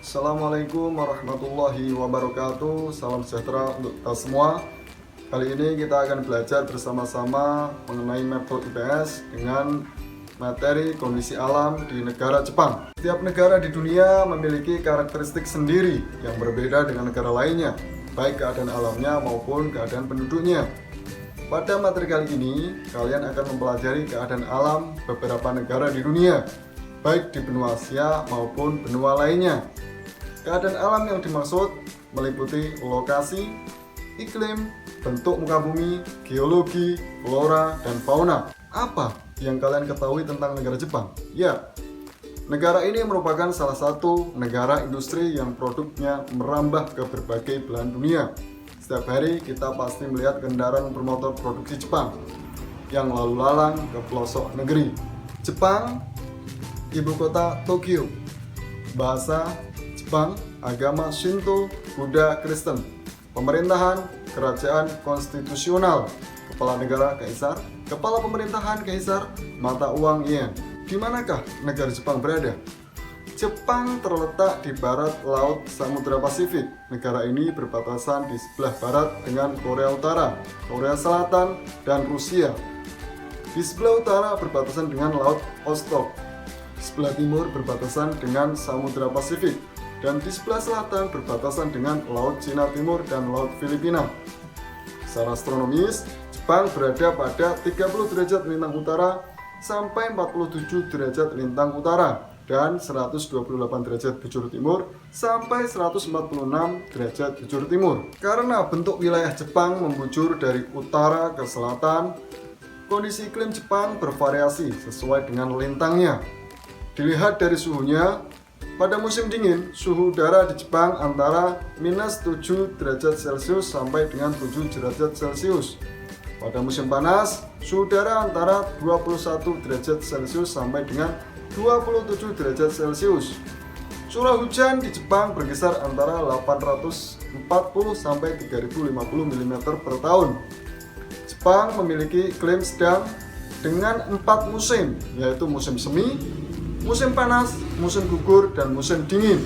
Assalamualaikum warahmatullahi wabarakatuh. Salam sejahtera untuk kita semua. Kali ini kita akan belajar bersama-sama mengenai metode IPS dengan materi kondisi alam di negara Jepang. Setiap negara di dunia memiliki karakteristik sendiri yang berbeda dengan negara lainnya, baik keadaan alamnya maupun keadaan penduduknya. Pada materi kali ini, kalian akan mempelajari keadaan alam beberapa negara di dunia, baik di benua Asia maupun benua lainnya. Keadaan alam yang dimaksud meliputi lokasi, iklim, bentuk muka bumi, geologi, flora, dan fauna. Apa yang kalian ketahui tentang negara Jepang? Ya, negara ini merupakan salah satu negara industri yang produknya merambah ke berbagai belahan dunia. Setiap hari kita pasti melihat kendaraan bermotor produksi Jepang yang lalu lalang ke pelosok negeri. Jepang, ibu kota Tokyo. Bahasa Jepang, agama Shinto, Buddha, Kristen. Pemerintahan, kerajaan konstitusional. Kepala negara, kaisar. Kepala pemerintahan, kaisar. Mata uang, yen. Di manakah negara Jepang berada? Jepang terletak di barat Laut Samudra Pasifik. Negara ini berbatasan di sebelah barat dengan Korea Utara, Korea Selatan, dan Rusia. Di sebelah utara berbatasan dengan Laut Okhotsk. Sebelah timur berbatasan dengan Samudra Pasifik, dan di sebelah selatan berbatasan dengan Laut Cina Timur dan Laut Filipina. Secara astronomis, Jepang berada pada 30 derajat lintang utara sampai 47 derajat lintang utara dan 128 derajat bujur timur sampai 146 derajat bujur timur. Karena bentuk wilayah Jepang membujur dari utara ke selatan, kondisi iklim Jepang bervariasi sesuai dengan lintangnya. Dilihat dari suhunya, pada musim dingin, suhu udara di Jepang antara minus 7 derajat Celcius sampai dengan 7 derajat Celcius. Pada musim panas, suhu udara antara 21 derajat Celcius sampai dengan 27 derajat Celcius. Curah hujan di Jepang berkisar antara 840 sampai 3050 mm per tahun. Jepang memiliki iklim sedang dengan 4 musim, yaitu musim semi, musim panas, musim gugur, dan musim dingin.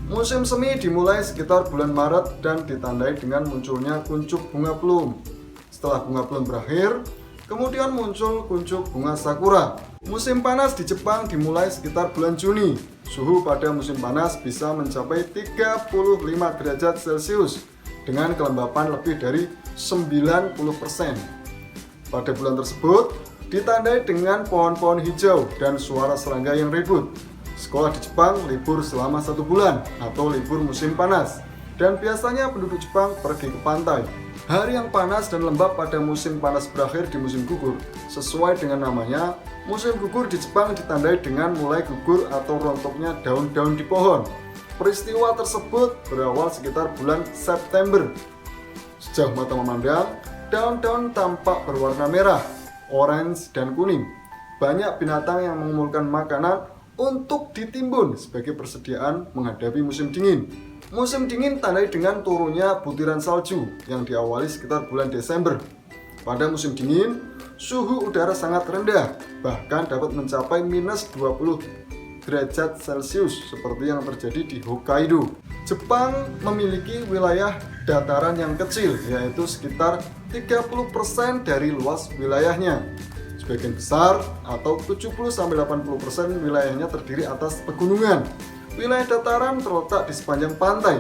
Musim semi dimulai sekitar bulan Maret dan ditandai dengan munculnya kuncup bunga plum. Setelah bunga plum berakhir, kemudian muncul kuncup bunga sakura. Musim panas di Jepang dimulai sekitar bulan Juni. Suhu pada musim panas bisa mencapai 35 derajat Celcius dengan kelembapan lebih dari 90%. Pada bulan tersebut, ditandai dengan pohon-pohon hijau dan suara serangga yang ribut. Sekolah di Jepang libur selama 1 bulan atau libur musim panas, dan biasanya penduduk Jepang pergi ke pantai. Hari yang panas dan lembab pada musim panas berakhir di musim gugur. Sesuai dengan namanya, musim gugur di Jepang ditandai dengan mulai gugur atau rontoknya daun-daun di pohon. Peristiwa tersebut berawal sekitar bulan September. Sejauh mata memandang, daun-daun tampak berwarna merah, orange, dan kuning. Banyak binatang yang mengumpulkan makanan untuk ditimbun sebagai persediaan menghadapi musim dingin. Musim dingin tandai dengan turunnya butiran salju yang diawali sekitar bulan Desember. Pada musim dingin, suhu udara sangat rendah, bahkan dapat mencapai minus 20 derajat Celcius seperti yang terjadi di Hokkaido. Jepang memiliki wilayah dataran yang kecil, yaitu sekitar 30% dari luas wilayahnya. Sebagian besar atau 70-80% wilayahnya terdiri atas pegunungan. Wilayah dataran terletak di sepanjang pantai.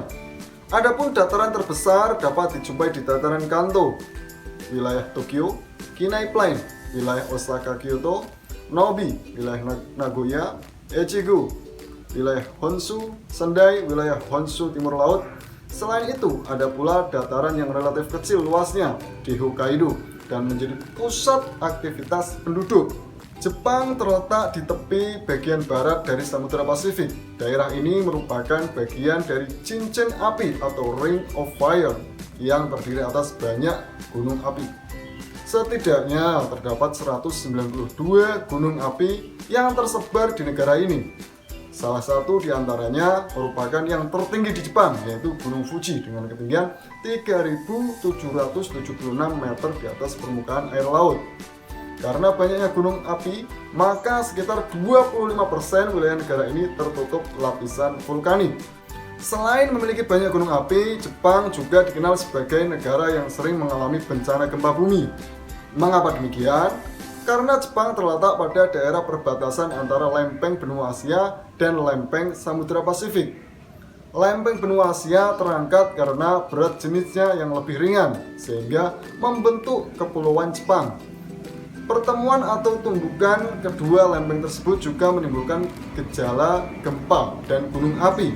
Adapun dataran terbesar dapat dijumpai di dataran Kanto, wilayah Tokyo, Kinai Plain, wilayah Osaka Kyoto, Nobi, wilayah Nagoya, Echigo, wilayah Honshu, Sendai, wilayah Honshu Timur Laut. Selain itu, ada pula dataran yang relatif kecil luasnya di Hokkaido dan menjadi pusat aktivitas penduduk. Jepang terletak di tepi bagian barat dari Samudra Pasifik. Daerah ini merupakan bagian dari cincin api atau Ring of Fire yang terdiri atas banyak gunung api. Setidaknya terdapat 192 gunung api yang tersebar di negara ini. Salah satu di antaranya merupakan yang tertinggi di Jepang, yaitu Gunung Fuji dengan ketinggian 3.776 meter di atas permukaan air laut. Karena banyaknya gunung api, maka sekitar 25% wilayah negara ini tertutup lapisan vulkanik. Selain memiliki banyak gunung api, Jepang juga dikenal sebagai negara yang sering mengalami bencana gempa bumi. Mengapa demikian? Karena Jepang terletak pada daerah perbatasan antara lempeng benua Asia dan lempeng Samudra Pasifik. Lempeng benua Asia terangkat karena berat jenisnya yang lebih ringan, sehingga membentuk kepulauan Jepang. Pertemuan atau tumbukan kedua lempeng tersebut juga menimbulkan gejala gempa dan gunung api.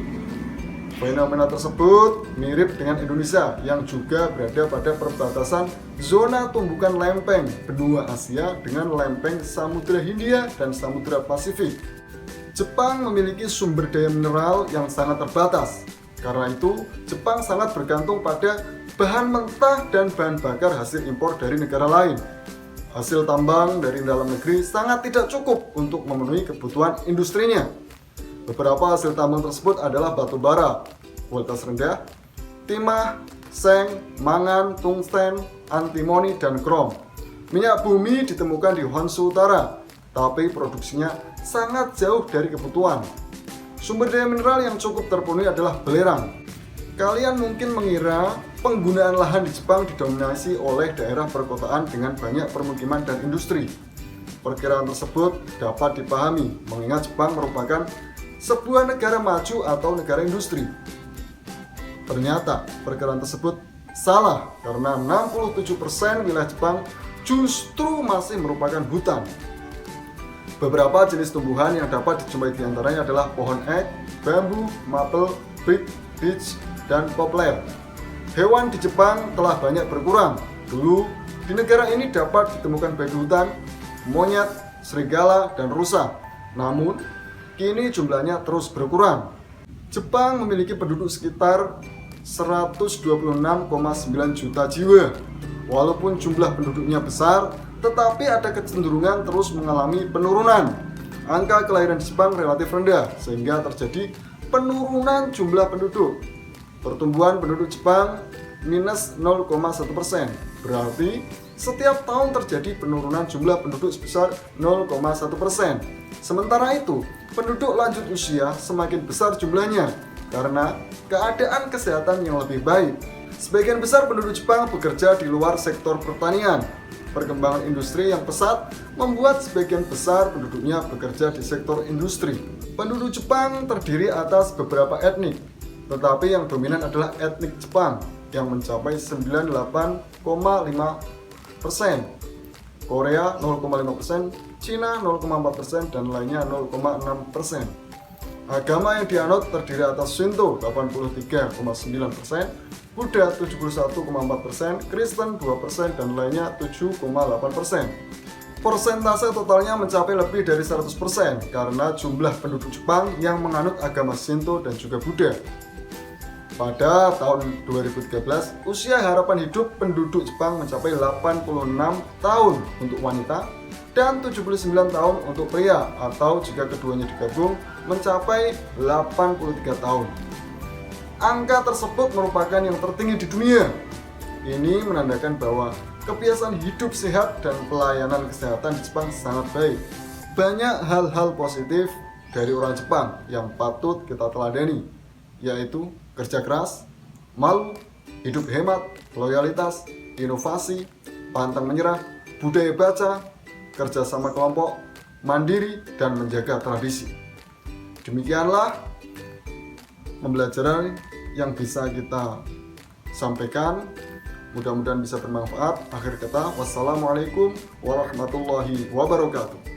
Fenomena tersebut mirip dengan Indonesia yang juga berada pada perbatasan zona tumbukan lempeng benua Asia dengan lempeng Samudra Hindia dan Samudra Pasifik. Jepang memiliki sumber daya mineral yang sangat terbatas. Karena itu, Jepang sangat bergantung pada bahan mentah dan bahan bakar hasil impor dari negara lain. Hasil tambang dari dalam negeri sangat tidak cukup untuk memenuhi kebutuhan industrinya. Beberapa hasil tambang tersebut adalah batu bara, kualitas rendah, timah, seng, mangan, tungsten, antimoni, dan krom. Minyak bumi ditemukan di Honshu Utara, tapi produksinya sangat jauh dari kebutuhan. Sumber daya mineral yang cukup terpenuhi adalah belerang. Kalian mungkin mengira penggunaan lahan di Jepang didominasi oleh daerah perkotaan dengan banyak permukiman dan industri. Perkiraan tersebut dapat dipahami mengingat Jepang merupakan sebuah negara maju atau negara industri. Ternyata perkiraan tersebut salah karena 67% wilayah Jepang justru masih merupakan hutan. Beberapa jenis tumbuhan yang dapat dijumpai diantaranya adalah pohon ek, bambu, maple, beech, beech, dan poplar. Hewan di Jepang telah banyak berkurang. Dulu di negara ini dapat ditemukan babi hutan, monyet, serigala, dan rusa. Namun kini jumlahnya terus berkurang. Jepang memiliki penduduk sekitar 126,9 juta jiwa. Walaupun jumlah penduduknya besar, tetapi ada kecenderungan terus mengalami penurunan. Angka kelahiran di Jepang relatif rendah, sehingga terjadi penurunan jumlah penduduk. Pertumbuhan penduduk Jepang minus 0,1%. Berarti setiap tahun terjadi penurunan jumlah penduduk sebesar 0,1%. Sementara itu, penduduk lanjut usia semakin besar jumlahnya karena keadaan kesehatan yang lebih baik. Sebagian besar penduduk Jepang bekerja di luar sektor pertanian. Perkembangan industri yang pesat membuat sebagian besar penduduknya bekerja di sektor industri. Penduduk Jepang terdiri atas beberapa etnik, tetapi yang dominan adalah etnik Jepang yang mencapai 98,5%, Korea 0,5%, Cina 0,4%, dan lainnya 0,6%. Agama yang dianut terdiri atas Shinto 83,9%, Buddha 71,4%, Kristen 2%, dan lainnya 7,8%. Persentase totalnya mencapai lebih dari 100% karena jumlah penduduk Jepang yang menganut agama Shinto dan juga Buddha. Pada tahun 2013, usia harapan hidup penduduk Jepang mencapai 86 tahun untuk wanita dan 79 tahun untuk pria, atau jika keduanya digabung mencapai 83 tahun. Angka tersebut merupakan yang tertinggi di dunia. Ini menandakan bahwa kebiasaan hidup sehat dan pelayanan kesehatan di Jepang sangat baik. Banyak hal-hal positif dari orang Jepang yang patut kita teladani, yaitu kerja keras, malu, hidup hemat, loyalitas, inovasi, pantang menyerah, budaya baca, kerja sama kelompok, mandiri, dan menjaga tradisi. Demikianlah pembelajaran yang bisa kita sampaikan. Mudah-mudahan bisa bermanfaat. Akhir kata, wassalamualaikum warahmatullahi wabarakatuh.